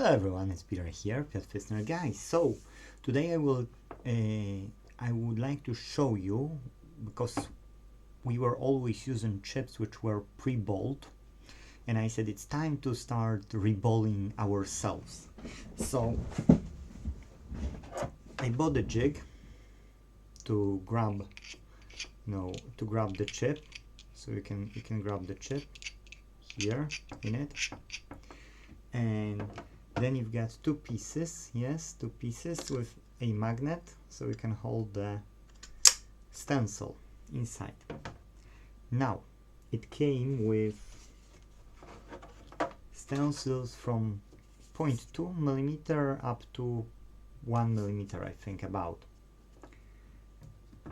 Hello everyone, it's Peter here, Piotr Fissner guys. So today I would like to show you, because we were always using chips which were pre-balled, and I said it's time to start reballing ourselves. So I bought a jig to grab the chip. So you can grab the chip here in it, and then you've got two pieces with a magnet, so you can hold the stencil inside. Now it came with stencils from 0.2 millimeter up to 1 millimeter, I think, about.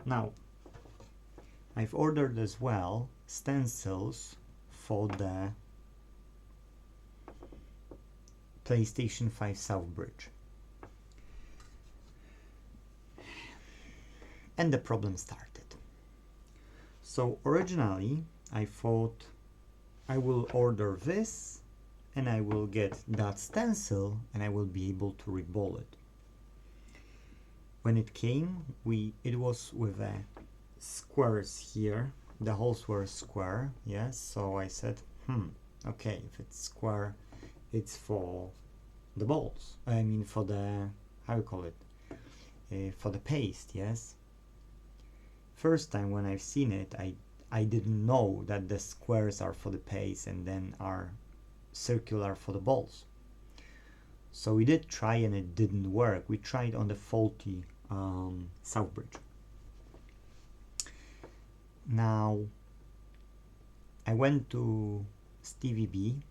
Now I've ordered as well stencils for the PlayStation 5 South Bridge. And the problem started. So originally I thought I will order this and I will get that stencil and I will be able to reball it. When it came, it was with squares here. The holes were square, yes, so I said, okay, if it's square, it's for the balls. I mean, for the, how you call it, for the paste, yes. First time when I've seen it, I didn't know that the squares are for the paste and then are circular for the balls. So we did try and it didn't work. We tried on the faulty South Bridge. Now I went to Stevie B,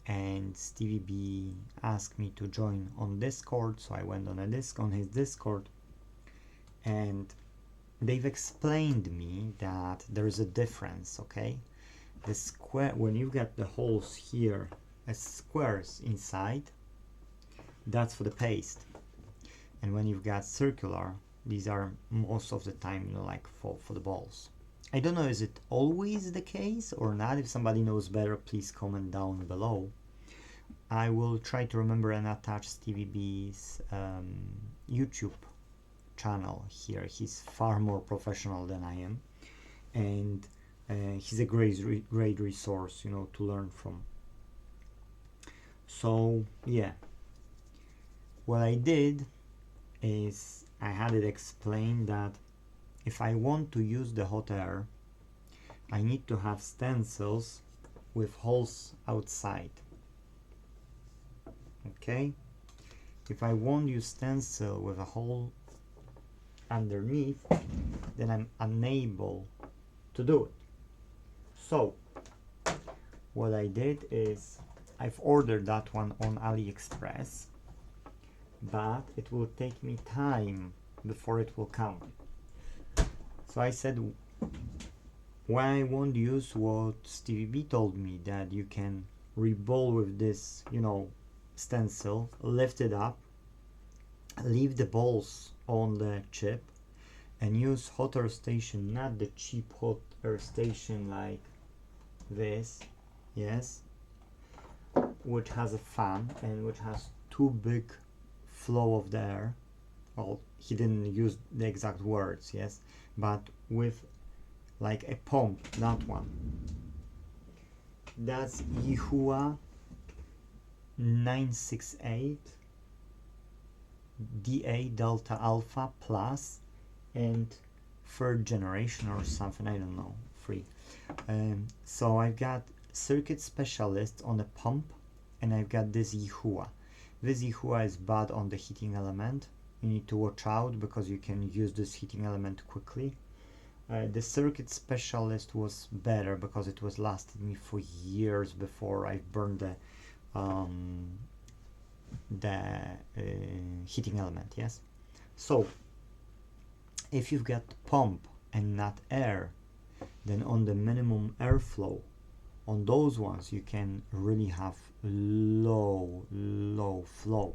and Stevie B asked me to join on Discord, so I went on his Discord, and they've explained me that there is a difference. Okay, the square, when you get the holes here as squares inside, that's for the paste, and when you've got circular, these are most of the time, like for the balls. I don't know, is it always the case or not? If somebody knows better, please comment down below. I will try to remember and attach Stevie B's YouTube channel here. He's far more professional than I am, and he's a great resource, to learn from. So yeah, what I did is I had it explained that if I want to use the hot air, I need to have stencils with holes outside. Okay? If I want to use stencil with a hole underneath, then I'm unable to do it. So what I did is I've ordered that one on AliExpress, but it will take me time before it will come. So I said, why I won't use what Stevie B told me, that you can reball with this, stencil, lift it up, leave the balls on the chip, and use hot air station, not the cheap hot air station like this, yes, which has a fan and which has too big flow of the air. Well, he didn't use the exact words, yes, but with like a pump, that one. That's Yihua 968 DA Delta Alpha Plus, and third generation or something, I don't know, free. So I've got Circuit Specialist on the pump, and I've got this Yihua. This Yihua is bad on the heating element. You need to watch out because you can use this heating element quickly. The Circuit Specialist was better because it was lasted me for years before I burned the heating element, yes. So if you've got pump and not air, then on the minimum airflow, on those ones you can really have low flow.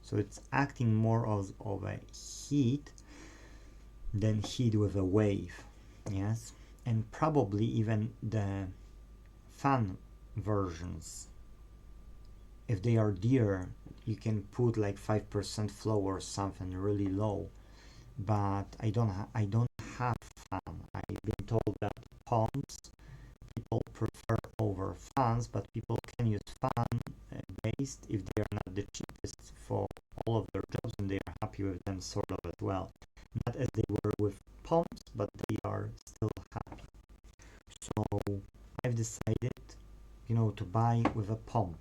So it's acting more of a heat than heat with a wave, yes. And probably even the fan versions if they are dear, you can put like 5% flow or something really low. But I don't have fan. I've been told that pumps people prefer over fans, but people can use fan based if they are not the cheapest for all of their jobs, and they are happy with them sort of as well. Not as they were with pumps, but they are still happy. So I've decided, to buy with a pump.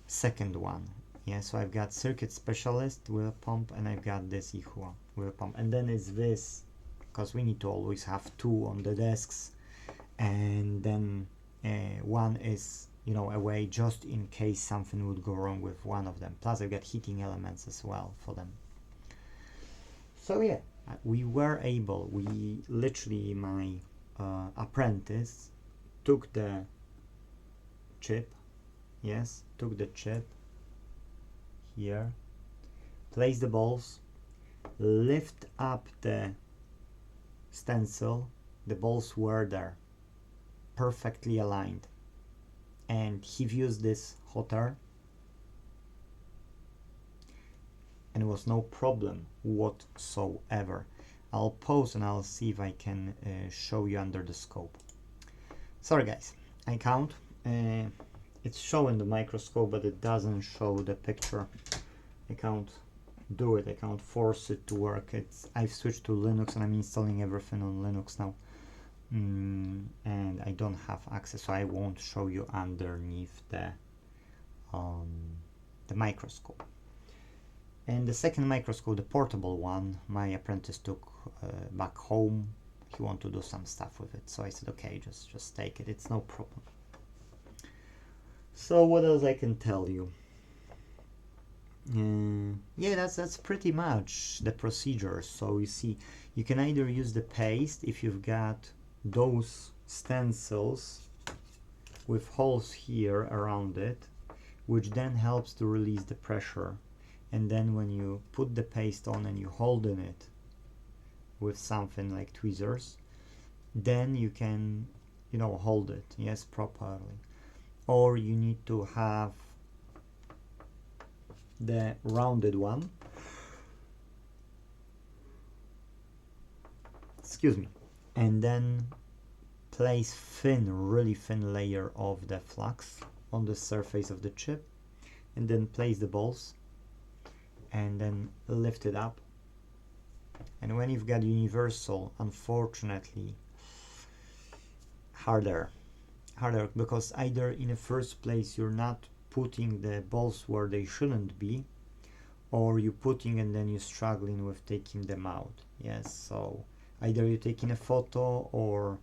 Second one. Yeah, so I've got Circuit Specialist with a pump, and I've got this Ihua with a pump. And then it's this, because we need to always have two on the desks, and then one is, away just in case something would go wrong with one of them. Plus I've got heating elements as well for them. So yeah, we literally, my apprentice took the chip, took the chip here, place the balls, lift up the stencil, the balls were there, perfectly aligned, and he used this hot air, and it was no problem whatsoever. I'll pause and I'll see if I can show you under the scope. Sorry guys, I count. It's showing the microscope, but it doesn't show the picture. I can't do it. I can't force it to work. I've switched to Linux and I'm installing everything on Linux now. And I don't have access, so I won't show you underneath the microscope. And the second microscope, the portable one, my apprentice took back home. He wanted to do some stuff with it, so I said, okay, just take it. It's no problem. So what else I can tell you? Yeah, that's pretty much the procedure. So you see, you can either use the paste if you've got those stencils with holes here around it, which then helps to release the pressure. And then when you put the paste on and you hold in it with something like tweezers, then you can, hold it, properly. Or you need to have the rounded one, excuse me, and then place really thin layer of the flux on the surface of the chip, and then place the balls and then lift it up. And when you've got universal, unfortunately harder, because either in the first place you're not putting the balls where they shouldn't be, or you're putting and then you're struggling with taking them out. Yes, so either you're taking a photo or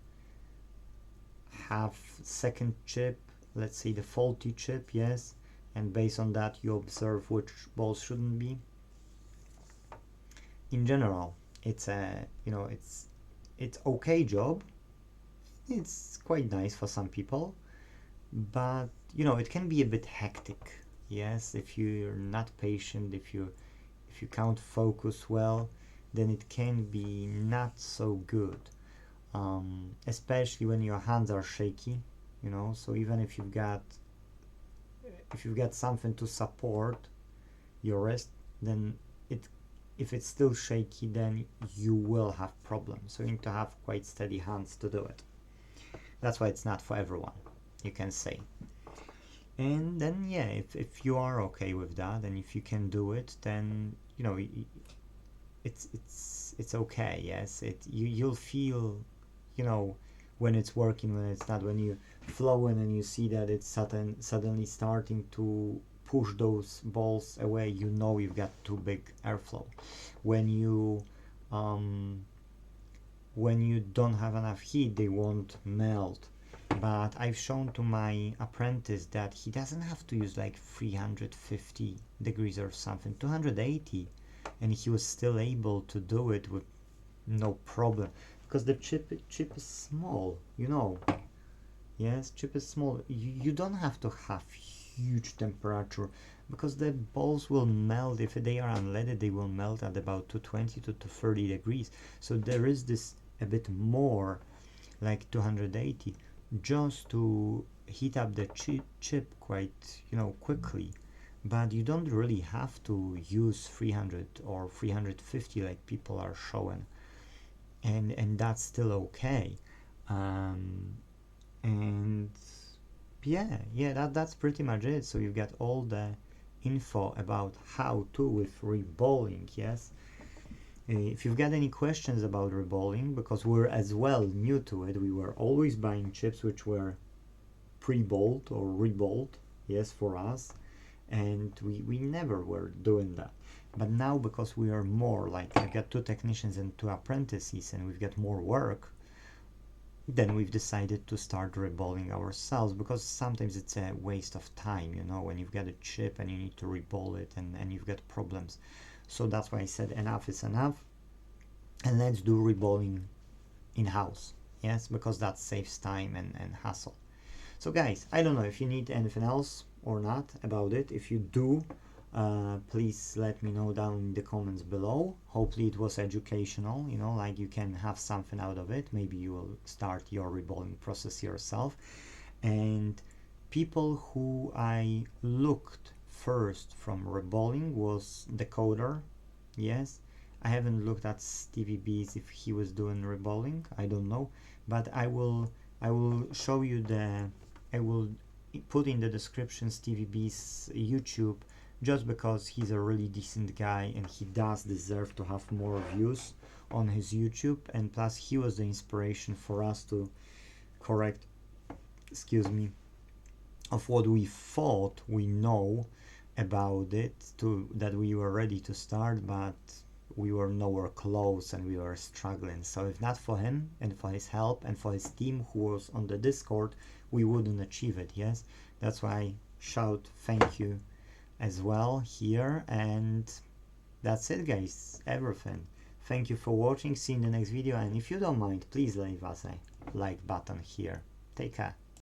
have second chip, let's say the faulty chip, and based on that you observe which balls shouldn't be. In general, it's a it's okay job. It's quite nice for some people, but it can be a bit hectic. Yes, if you're not patient, if you can't focus well, then it can be not so good. Especially when your hands are shaky, so even if you've got something to support your wrist, then if it's still shaky, then you will have problems. So you need to have quite steady hands to do it. That's why it's not for everyone, you can say. And then if you are okay with that, and if you can do it, then it's okay. Yes, you'll feel when it's working, when it's not. When you flow in and you see that it's suddenly starting to push those balls away, you've got too big airflow. When you don't have enough heat, they won't melt. But I've shown to my apprentice that he doesn't have to use like 350 degrees or something, 280, and he was still able to do it with no problem, because the chip is small, Yes, chip is small. You don't have to have huge temperature, because the balls will melt. If they are unleaded, they will melt at about 220 to 230 degrees. So there is this a bit more, like 280, just to heat up the chip quite, you know, quickly, but you don't really have to use 300 or 350 like people are showing, and that's still okay. And yeah, that's pretty much it. So you get all the info about how to with reballing. Yes. If you've got any questions about reballing, because we're as well new to it, we were always buying chips which were pre-balled or reballed, yes, for us, and we never were doing that. But now, because we are more like, I've got 2 technicians and 2 apprentices, and we've got more work, then we've decided to start reballing ourselves, because sometimes it's a waste of time, you know, when you've got a chip and you need to reball it, and you've got problems. So that's why I said enough is enough, and let's do reballing in-house, yes, because that saves time and hassle. So guys, I don't know if you need anything else or not about it. If you do, please let me know down in the comments below. Hopefully it was educational, you know, like you can have something out of it. Maybe you will start your reballing process yourself. And people who I looked first from reballing was Decoder. Yes, I haven't looked at Stevie B's if he was doing reballing. I don't know, but I will show you I will put in the description Stevie B's YouTube, just because he's a really decent guy and he does deserve to have more views on his YouTube, and plus he was the inspiration for us to correct, excuse me, of what we thought we know about it, to that we were ready to start, but we were nowhere close and we were struggling. So if not for him and for his help and for his team who was on the Discord, we wouldn't achieve it. Yes, that's why I shout thank you as well here. And that's it, guys, everything. Thank you for watching. See you in the next video, and if you don't mind, please leave us a like button here. Take care.